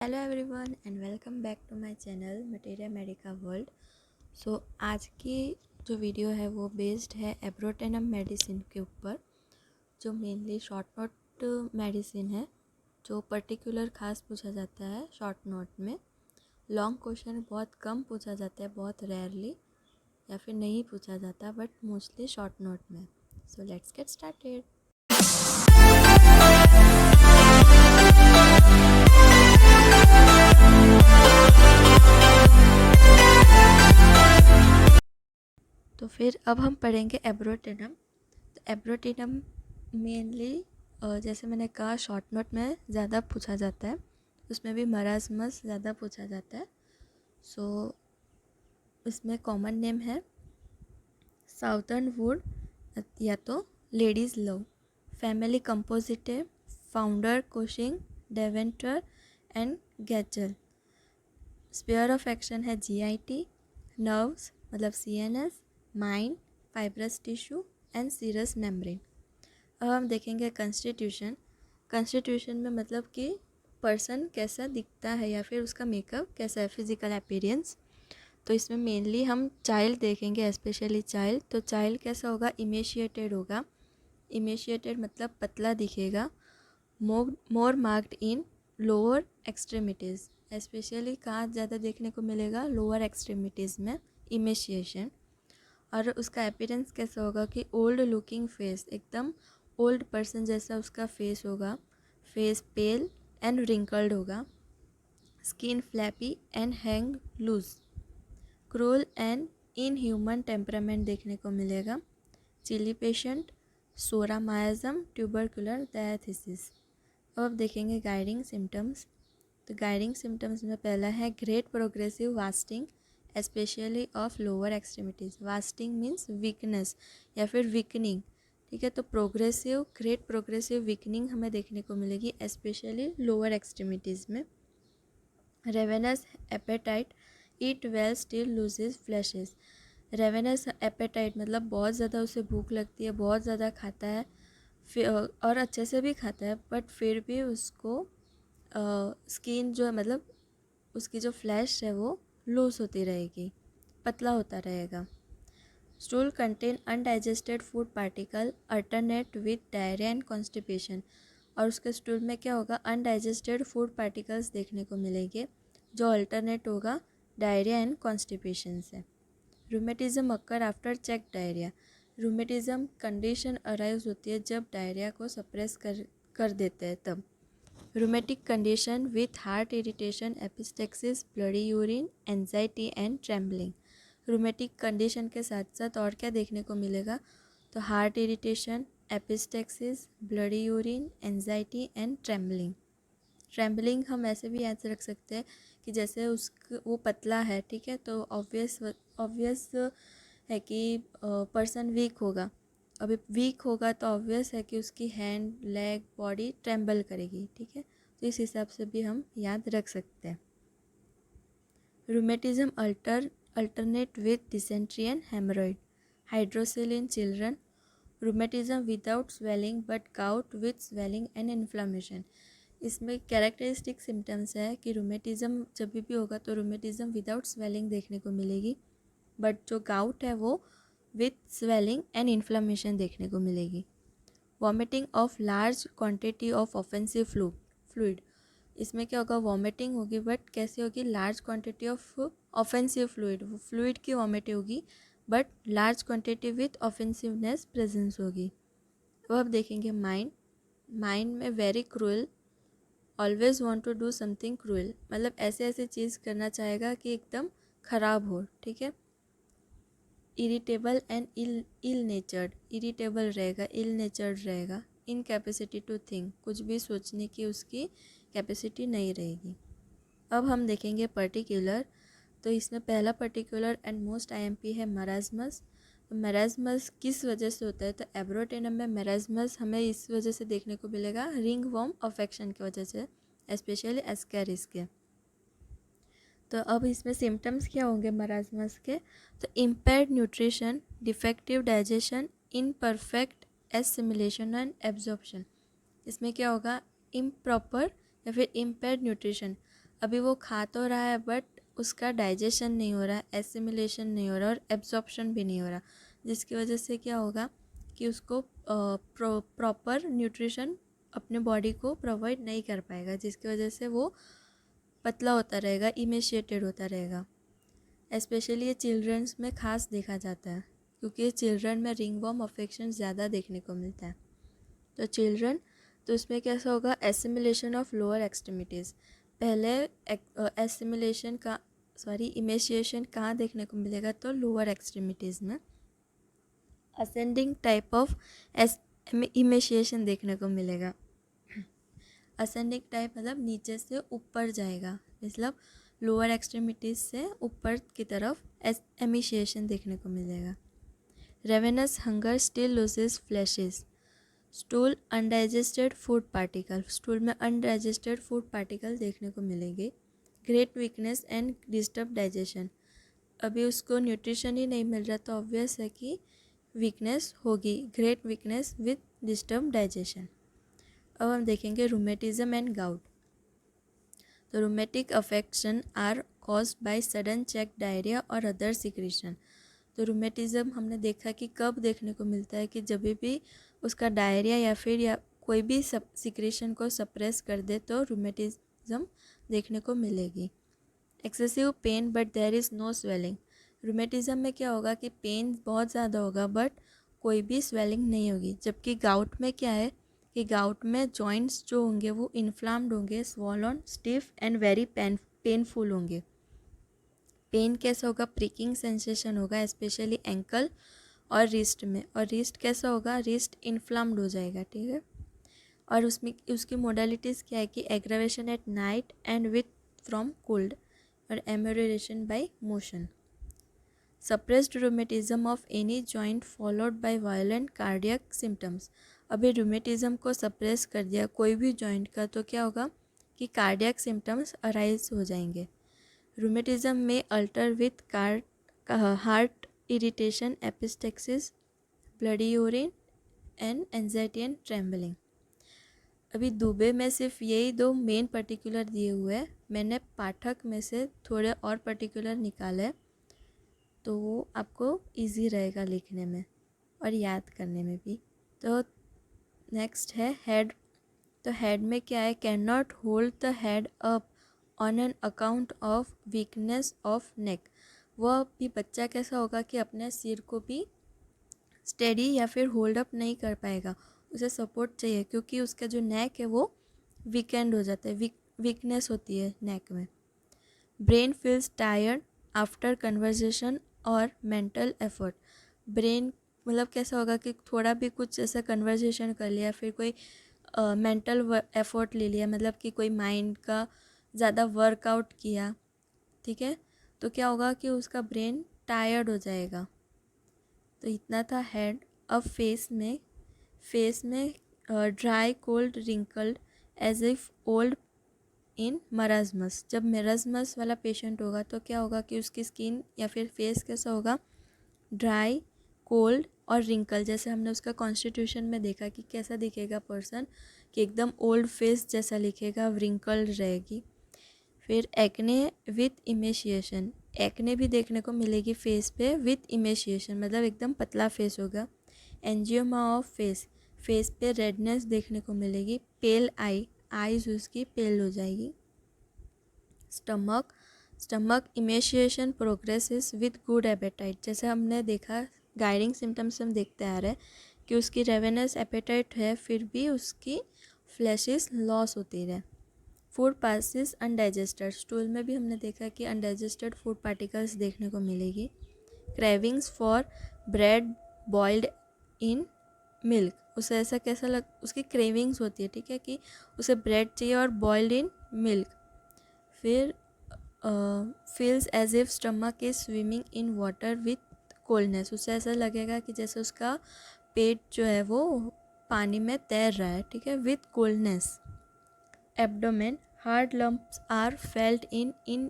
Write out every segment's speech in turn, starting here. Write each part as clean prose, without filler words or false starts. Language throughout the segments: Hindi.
Hello everyone and welcome back to my channel materia medica world. आज की जो वीडियो है वो बेस्ड है एब्रोटेनम मेडिसिन के ऊपर, जो मेनली शॉर्ट नोट मेडिसिन है, जो पर्टिकुलर खास पूछा जाता है शॉर्ट नोट में। लॉन्ग क्वेश्चन बहुत कम पूछा जाता है, बहुत रेयरली, या फिर नहीं पूछा जाता, बट मोस्टली शॉर्ट नोट में। So let's get started. तो फिर अब हम पढ़ेंगे एब्रोटेनम। तो एब्रोटेनम मेनली, जैसे मैंने कहा, शॉर्ट नोट में ज़्यादा पूछा जाता है, उसमें भी मरासमस ज़्यादा पूछा जाता है। सो इसमें कॉमन नेम है साउथर्न वुड या तो लेडीज़ लव। फैमिली कंपोजिट है फाउंडर कोशिंग, डेवेंटर एंड गैचल। स्पेयर ऑफ एक्शन है जीआईटी, नर्व्स मतलब CNS, mind, fibrous tissue and serous membrane. अब हम देखेंगे कॉन्स्टिट्यूशन। कॉन्स्टिट्यूशन में मतलब कि पर्सन कैसा दिखता है या फिर उसका मेकअप कैसा है, फिजिकल अपीयरेंस। तो इसमें मेनली हम चाइल्ड देखेंगे, स्पेशली चाइल्ड। तो चाइल्ड कैसा होगा, इमेशिएटेड होगा। इमेशिएटेड मतलब पतला दिखेगा। More marked in lower extremities, specially कहाँ ज़्यादा देखने को मिलेगा, लोअर एक्सट्रीमिटीज़ में इमेशिएशन। और उसका अपीयरेंस कैसा होगा कि ओल्ड लुकिंग फेस, एकदम ओल्ड पर्सन जैसा उसका फेस होगा। फेस पेल एंड रिंकल्ड होगा। Skin flabby and hang loose. Cruel and inhuman temperament देखने को मिलेगा। Chilly patient, psora miasm, tubercular diathesis. अब देखेंगे गाइडिंग सिम्टम्स। तो गाइडिंग सिम्टम्स में पहला है great progressive wasting, specially of lower extremities. Wasting means weakness या फिर वीकनिंग, ठीक है। तो प्रोग्रेसिव, ग्रेट प्रोग्रेसिव वीकनिंग हमें देखने को मिलेगी स्पेशली लोअर एक्सट्रीमिटीज़ में। Ravenous appetite, eat well still loses fleshes. Ravenous appetite मतलब बहुत ज़्यादा उसे भूख लगती है, बहुत ज़्यादा खाता है, फिर और अच्छे से भी खाता है, बट फिर भी उसको स्किन जो है, मतलब उसकी जो फ्लैश है वो लूज होती रहेगी, पतला होता रहेगा। Stool contain undigested food particle alternate with diarrhoea and constipation. और उसके स्टूल में क्या होगा, अनडाइजेस्टेड फूड पार्टिकल्स देखने को मिलेंगे, जो अल्टरनेट होगा डायरिया एंड कॉन्स्टिपेशन से। Rheumatism occur after check diarrhoea. Rheumatism condition arise होती है जब डायरिया को सप्रेस कर देते हैं तब। Rheumatic condition with heart irritation, epistaxis, bloody urine, anxiety and trembling. Rheumatic condition के साथ साथ और क्या देखने को मिलेगा, तो heart irritation, epistaxis, bloody urine, anxiety and trembling. Trembling हम ऐसे भी याद रख सकते हैं कि जैसे वो पतला है, ठीक है, तो ऑब्वियस है कि पर्सन वीक होगा। अभी वीक होगा तो ऑब्वियस है कि उसकी हैंड, लेग, बॉडी ट्रेम्बल करेगी, ठीक है। तो इस हिसाब से भी हम याद रख सकते हैं। Rheumatism alternate with dysentery and haemorrhoid. Hydrocele in children. Rheumatism without swelling but gout with swelling and inflammation. इसमें कैरेक्टरिस्टिक सिम्टम्स है कि रूमेटिज्म जब भी होगा तो रूमेटिज्म विदाउट स्वेलिंग देखने को मिलेगी, बट जो गाउट है वो विथ स्वेलिंग एंड इन्फ्लामेशन देखने को मिलेगी। Vomiting of large quantity of offensive fluid. इसमें क्या होगा, वॉमिटिंग होगी, बट कैसे होगी, large quantity of offensive fluid की वॉमिट होगी, but large quantity with offensiveness presence होगी। अब देखेंगे माइंड। माइंड में very cruel, always want to do something cruel, मतलब ऐसे ऐसे चीज़ करना चाहेगा कि एकदम ख़राब हो, ठीक है। Irritable and ill natured, irritable रहेगा, इल नेचर्ड रहेगा। इनकैपेसिटी टू थिंक, कुछ भी सोचने की उसकी कैपेसिटी नहीं रहेगी। अब हम देखेंगे पर्टिकुलर। तो इसमें पहला पर्टिकुलर एंड मोस्ट आईएमपी है मराजमस। तो मराजमस किस वजह से होता है, तो एब्रोटेनम में मराजमस हमें इस वजह से देखने को मिलेगा, रिंग वॉर्म अफेक्शन की वजह से, स्पेशली एस्कैरिस के। तो अब इसमें सिम्टम्स क्या होंगे मराजमस के, तो impaired nutrition, defective digestion, imperfect assimilation and absorption. इसमें क्या होगा, इम्प्रॉपर या फिर इम्पेयर्ड न्यूट्रिशन, अभी वो खा तो रहा है बट उसका डाइजेशन नहीं हो रहा, एसिमिलेशन नहीं हो रहा और एब्जॉर्प्शन भी नहीं हो रहा, जिसकी वजह से क्या होगा कि उसको प्रॉपर न्यूट्रिशन अपने बॉडी को प्रोवाइड नहीं कर पाएगा, जिसकी वजह से वो पतला होता रहेगा, इमेशिएटेड होता रहेगा। स्पेशली ये चिल्ड्रंस में खास देखा जाता है, क्योंकि चिल्ड्रन में रिंगवॉर्म अफेक्शन ज़्यादा देखने को मिलता है। तो चिल्ड्रन, तो इसमें कैसा होगा, एसिमिलेशन ऑफ लोअर एक्सट्रीमिटीज़। पहले एसिमिलेशन का इमेशिएशन कहाँ देखने को मिलेगा, तो लोअर एक्सट्रीमिटीज़ में। असेंडिंग टाइप ऑफ इमेशिएशन देखने को मिलेगा। असेंडिंग टाइप मतलब नीचे से ऊपर जाएगा, मतलब लोअर एक्सट्रीमिटीज से ऊपर की तरफ एमिशिएशन देखने को मिलेगा। Ravenous hunger still loses fleshes. Stool undigested food particle, stool में अनडाइजेस्टेड फूड पार्टिकल देखने को मिलेंगे। Great weakness and disturb digestion, अभी उसको न्यूट्रिशन ही नहीं मिल रहा तो ऑब्वियस है कि वीकनेस होगी। Great weakness with disturb digestion. अब हम देखेंगे रूमेटिज्म एंड गाउट। तो rheumatic affection are caused by sudden check diarrhoea और अदर सिक्रीशन। तो रूमेटिज्म हमने देखा कि कब देखने को मिलता है कि जब भी उसका डायरिया या कोई भी सिक्रीशन को सप्रेस कर दे तो रूमेटिज्म देखने को मिलेगी। Excessive pain but there is no swelling. Rheumatism में क्या होगा कि पेन बहुत ज़्यादा होगा बट कोई भी स्वेलिंग नहीं होगी, जबकि गाउट में क्या है कि गाउट में जॉइंट्स जो होंगे वो इन्फ्लाम्ड होंगे, swollen, stiff and very painful होंगे। पेन कैसा होगा, प्रिकिंग सेंसेशन होगा, स्पेशली एंकल और रिस्ट में। और रिस्ट कैसा होगा, रिस्ट इन्फ्लाम्ड हो जाएगा, ठीक है। और उसमें उसकी मोडालिटीज़ क्या है कि aggravation at night and with from cold और amelioration by motion. Suppressed rheumatism of any joint followed by violent cardiac symptoms. अभी रूमेटिज्म को सप्रेस कर दिया कोई भी जॉइंट का तो क्या होगा कि कार्डियक सिम्टम्स अराइज हो जाएंगे। रूमेटिज्म में alter with heart irritation, epistaxis, bloody urine and anxiety and trembling. अभी दुबे में सिर्फ यही दो मेन पर्टिकुलर दिए हुए हैं, मैंने पाठक में से थोड़े और पर्टिकुलर निकाले तो वो आपको इजी रहेगा लिखने में और याद करने में भी। तो नेक्स्ट है हेड। तो हेड में क्या है, can not hold the head up on an account of weakness of neck. वह भी बच्चा कैसा होगा कि अपने सिर को भी स्टेडी या फिर होल्ड अप नहीं कर पाएगा, उसे सपोर्ट चाहिए क्योंकि उसका जो नेक है वो वीकेंड हो जाता है, वीकनेस होती है नेक में। Brain feels tired after conversation और मेंटल एफर्ट। ब्रेन मतलब कैसा होगा कि थोड़ा भी कुछ ऐसा कन्वर्जेशन कर लिया, फिर कोई मेंटल एफर्ट ले लिया, मतलब कि कोई माइंड का ज़्यादा वर्कआउट किया, ठीक है, तो क्या होगा कि उसका ब्रेन टायर्ड हो जाएगा। तो इतना था हेड। अब फेस में dry, cold, wrinkled as if old in marasmus. जब मराजमस वाला पेशेंट होगा तो क्या होगा कि उसकी स्किन या फिर फेस कैसा होगा, ड्राई, कोल्ड और रिंकल, जैसे हमने उसका कॉन्स्टिट्यूशन में देखा कि कैसा दिखेगा पर्सन, कि एकदम ओल्ड फेस जैसा लिखेगा, रिंकल्ड रहेगी। फिर एक्ने विथ इमेशिएशन, एक्ने भी देखने को मिलेगी फेस पे विथ इमेशिएशन, मतलब एकदम पतला फेस होगा। एंजियोमा ऑफ फेस, फेस पे रेडनेस देखने को मिलेगी। पेल आईज उसकी पेल हो जाएगी। Stomach emaciation progresses with good appetite, जैसे हमने देखा गाइडिंग सिम्टम्स हम देखते आ रहे हैं कि उसकी रेवेनस एपेटाइट है फिर भी उसकी फ्लैशेस लॉस होती रहे। फूड पासिस अनडाइजेस्टेड, स्टूल में भी हमने देखा कि अनडाइजेस्टेड फूड पार्टिकल्स देखने को मिलेगी। Cravings for bread boiled in milk, उसे ऐसा कैसा उसकी क्रेविंग्स होती है, ठीक है, कि उसे ब्रेड चाहिए और बॉइल्ड इन मिल्क। फिर feels as if stomach is swimming in water with coldness, उसे ऐसा लगेगा कि जैसे उसका पेट जो है वो पानी में तैर रहा है, ठीक है, with coldness. Abdomen, hard lumps are felt in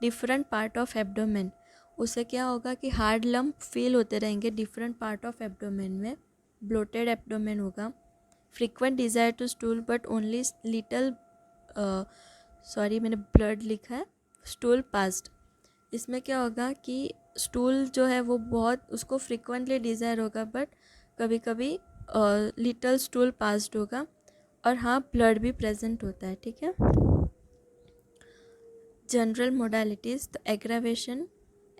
different part of abdomen, उसे क्या होगा कि हार्ड लम्प फील होते रहेंगे डिफरेंट पार्ट ऑफ एब्डोमेन में। ब्लोटेड एब्डोमेन होगा। Frequent desire to stool but only little sorry मैंने ब्लड लिखा है, स्टूल पास्ट। इसमें क्या होगा कि स्टूल जो है वो बहुत उसको फ्रिक्वेंटली डिज़ायर होगा, बट कभी कभी लिटल स्टूल पास्ट होगा, और हाँ ब्लड भी प्रेजेंट होता है, ठीक है। जनरल मोडालिटीज़, तो aggravation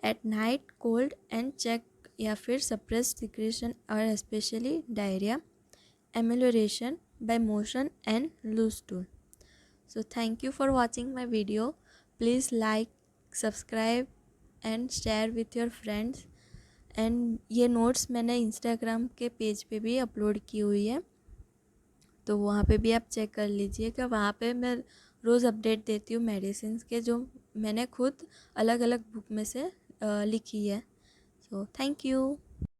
at night, cold and check या फिर सप्रेस्ड सिक्रेशन और specially diarrhoea, amelioration by motion and loose stool. So thank you for watching my video. Please like, subscribe and share with your friends. And ये नोट्स मैंने इंस्टाग्राम के पेज पे भी अपलोड की हुई है, तो वहाँ पे भी आप चेक कर लीजिएगा। वहाँ पे मैं रोज़ अपडेट देती हूँ मेडिसिन के, जो मैंने खुद अलग अलग बुक में से लिखी है। So thank you.